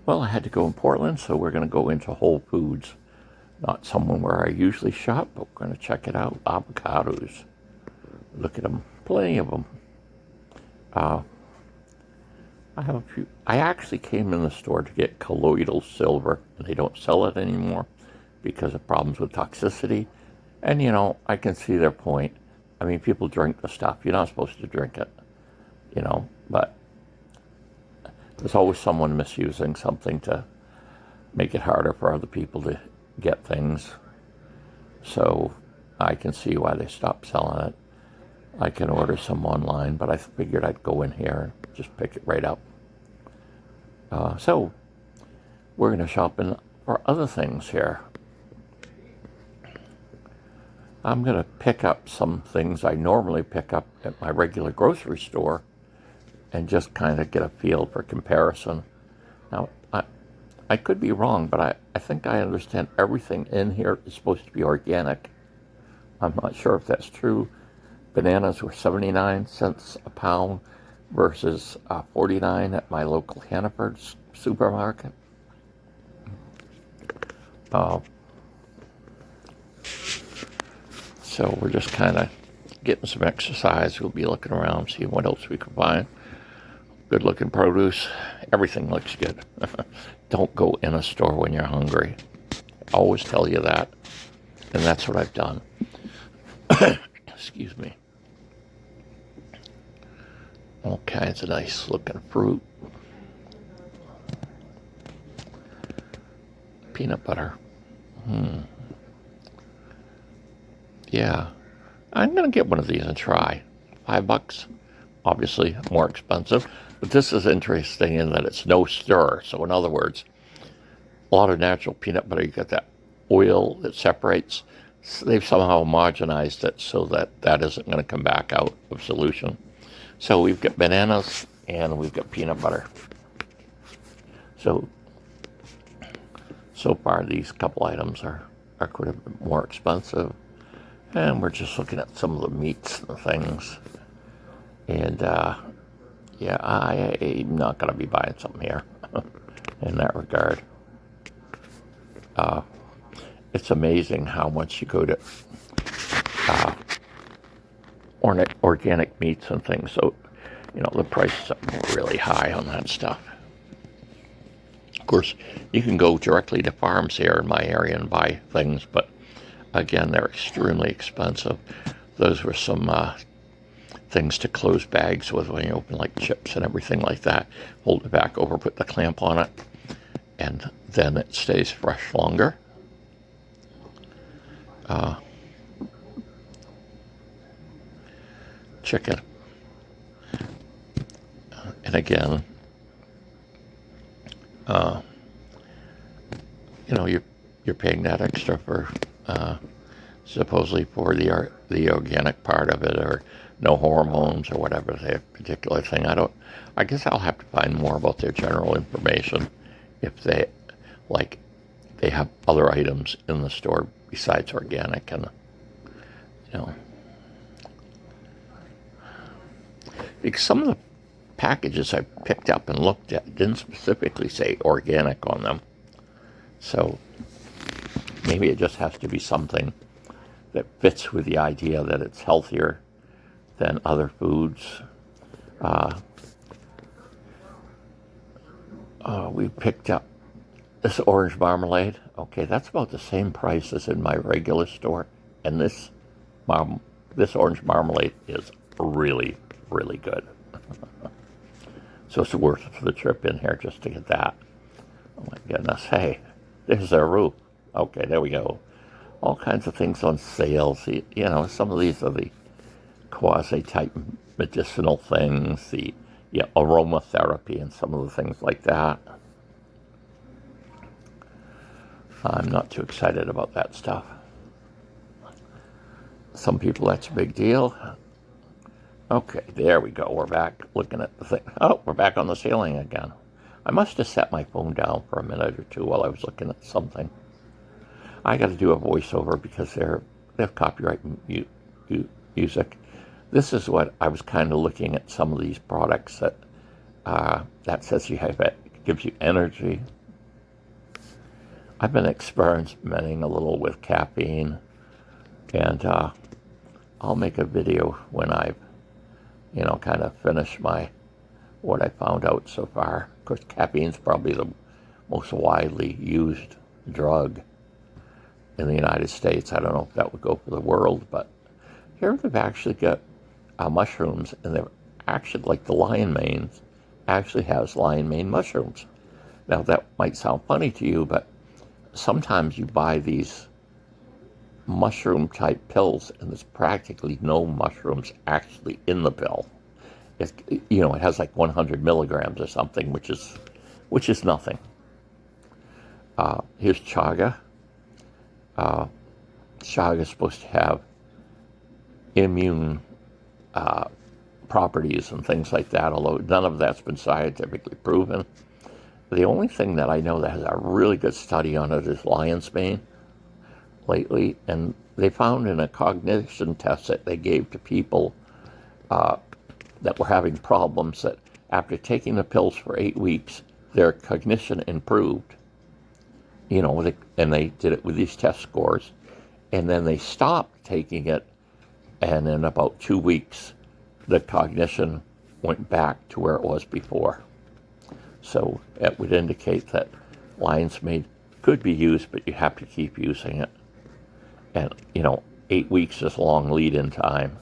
Well, I had to go in Portland, so we're going to go into Whole Foods. Not somewhere where I usually shop, but we're going to check it out. Avocados. Look at them. Plenty of them. Uh, I have a few. I actually came in the store to get colloidal silver, and they don't sell it anymore because of problems with toxicity. And, I can see their point. I mean, people drink the stuff. You're not supposed to drink it, but there's always someone misusing something to make it harder for other people to get things. So I can see why they stopped selling it. I can order some online, but I figured I'd go in here and just pick it right up. So we're going to shop for other things here. I'm going to pick up some things I normally pick up at my regular grocery store and just kind of get a feel for comparison. Now, I could be wrong, but I think I understand everything in here is supposed to be organic. I'm not sure if that's true. Bananas were 79 cents a pound versus 49 at my local Hannaford supermarket. So we're just kind of getting some exercise. We'll be looking around, seeing what else we can find. Good looking produce. Everything looks good. Don't go in a store when you're hungry. I always tell you that. And that's what I've done. Excuse me. All kinds of nice looking fruit. Peanut butter. Yeah. I'm going to get one of these and try. $5. Obviously more expensive. But this is interesting in that it's no stir. So in other words, a lot of natural peanut butter, you get that oil that separates. They've somehow homogenized it so that isn't going to come back out of solution. So we've got bananas and we've got peanut butter. So far these couple items are quite a bit more expensive. And we're just looking at some of the meats and things. And yeah, I'm not going to be buying something here in that regard. It's amazing how much you go to organic meats and things. So, the prices are really high on that stuff. Of course, you can go directly to farms here in my area and buy things, but again, they're extremely expensive. Those were some things to close bags with when you open, like chips and everything like that. Hold it back over, put the clamp on it, and then it stays fresh longer. Chicken. And again, you're paying that extra for supposedly for the organic part of it, or no hormones or whatever their particular thing. I guess I'll have to find more about their general information if they have other items in the store besides organic, and because some of the packages I picked up and looked at didn't specifically say organic on them. So maybe it just has to be something that fits with the idea that it's healthier than other foods. We picked up this orange marmalade. Okay, that's about the same price as in my regular store. And this orange marmalade is really, really good. So it's worth it for the trip in here just to get that. Oh my goodness. Hey, there's their roof. Okay, there we go. All kinds of things on sale. See, some of these are the quasi-type medicinal things, the aromatherapy and some of the things like that. I'm not too excited about that stuff. Some people, that's a big deal. Okay, there we go. We're back looking at the thing. Oh, we're back on the ceiling again. I must have set my phone down for a minute or two while I was looking at something. I got to do a voiceover because they have copyright music. This is what I was kind of looking at, some of these products that says you have gives you energy. I've been experimenting a little with caffeine, and I'll make a video when I've, kind of finished what I found out so far. Of course, caffeine's probably the most widely used drug in the United States. I don't know if that would go for the world, but here they've actually got mushrooms, and they're actually, like the lion mane actually has lion mane mushrooms. Now that might sound funny to you, but sometimes you buy these mushroom type pills and there's practically no mushrooms actually in the pill. It has like 100 milligrams or something, which is nothing. Here's chaga. Chaga is supposed to have immune properties and things like that, although none of that's been scientifically proven. The only thing that I know that has a really good study on it is lion's mane lately, and they found in a cognition test that they gave to people that were having problems that after taking the pills for 8 weeks, their cognition improved. And they did it with these test scores, and then they stopped taking it, and in about 2 weeks, the cognition went back to where it was before. So it would indicate that lion's mane could be used, but you have to keep using it. And, 8 weeks is long lead-in time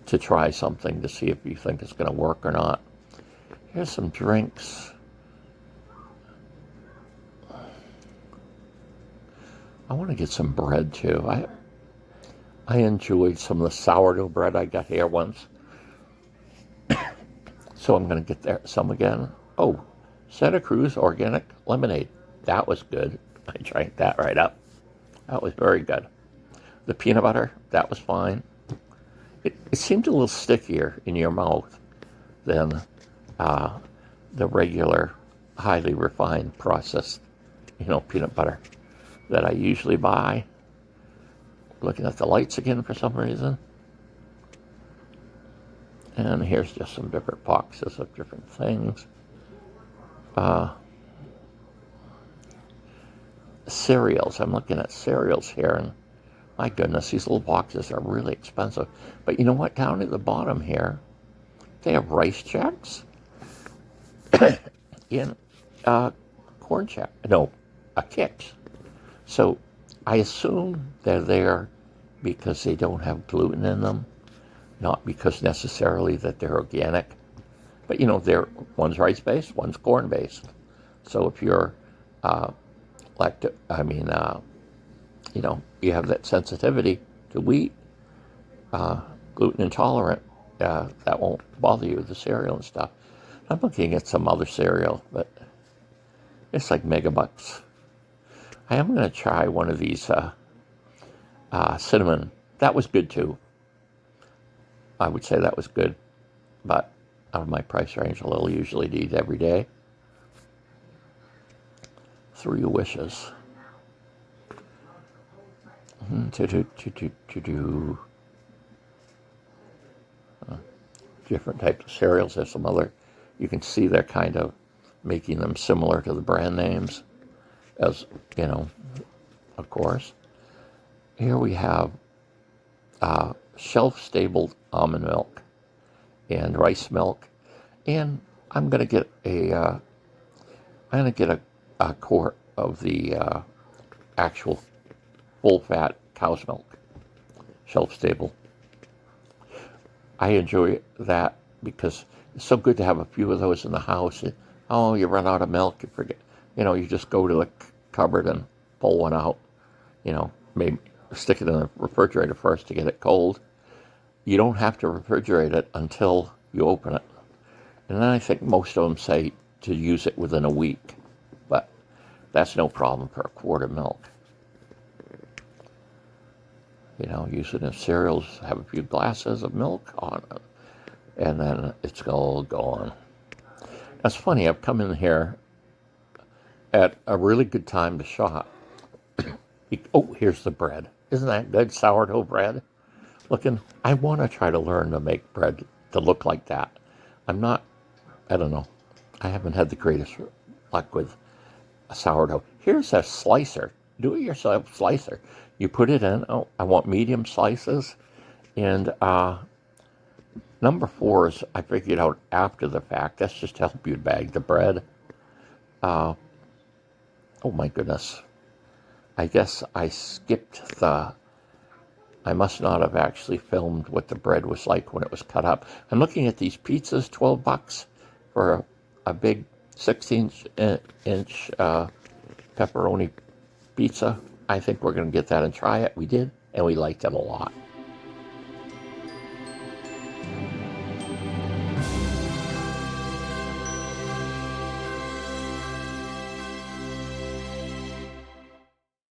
to try something to see if you think it's going to work or not. Here's some drinks. I want to get some bread, too. I enjoyed some of the sourdough bread I got here once. So I'm going to get some again. Oh, Santa Cruz organic lemonade. That was good. I drank that right up. That was very good. The peanut butter, that was fine. It seemed a little stickier in your mouth than the regular, highly refined, processed, peanut butter that I usually buy. Looking at the lights again for some reason. And here's just some different boxes of different things. Cereals. I'm looking at cereals here, and my goodness, these little boxes are really expensive. But you know what? Down at the bottom here, they have rice checks in corn check. No, Kix. So I assume they're there because they don't have gluten in them, not because necessarily that they're organic. But one's rice-based, one's corn-based. So if you're you have that sensitivity to wheat, gluten intolerant, that won't bother you with the cereal and stuff. I'm looking at some other cereal, but it's like megabucks. I am going to try one of these cinnamon. That was good too. I would say that was good, but out of my price range, a little usually to eat every day. 3 wishes. Different types of cereals. There's some other, you can see they're kind of making them similar to the brand names, as of course. Here we have shelf-stable almond milk and rice milk, and I'm gonna get a quart of the actual full-fat cow's milk, shelf-stable. I enjoy that because it's so good to have a few of those in the house. You run out of milk, you forget. You just go to the cupboard and pull one out. Maybe stick it in the refrigerator first to get it cold. You don't have to refrigerate it until you open it. And then I think most of them say to use it within a week. But that's no problem for a quart of milk. Use it in cereals, have a few glasses of milk on it, and then it's all gone. That's funny, I've come in here at a really good time to shop. Oh, here's the bread. Isn't that good? Sourdough bread. I want to try to learn to make bread to look like that. I don't know. I haven't had the greatest luck with a sourdough. Here's a slicer, do-it-yourself slicer. You put it in. Oh, I want medium slices, and number four is I figured out after the fact. That's just to help you bag the bread. Oh my goodness. I guess I skipped I must not have actually filmed what the bread was like when it was cut up. I'm looking at these pizzas, $12 for a big 16-inch pepperoni pizza. I think we're going to get that and try it. We did, and we liked it a lot.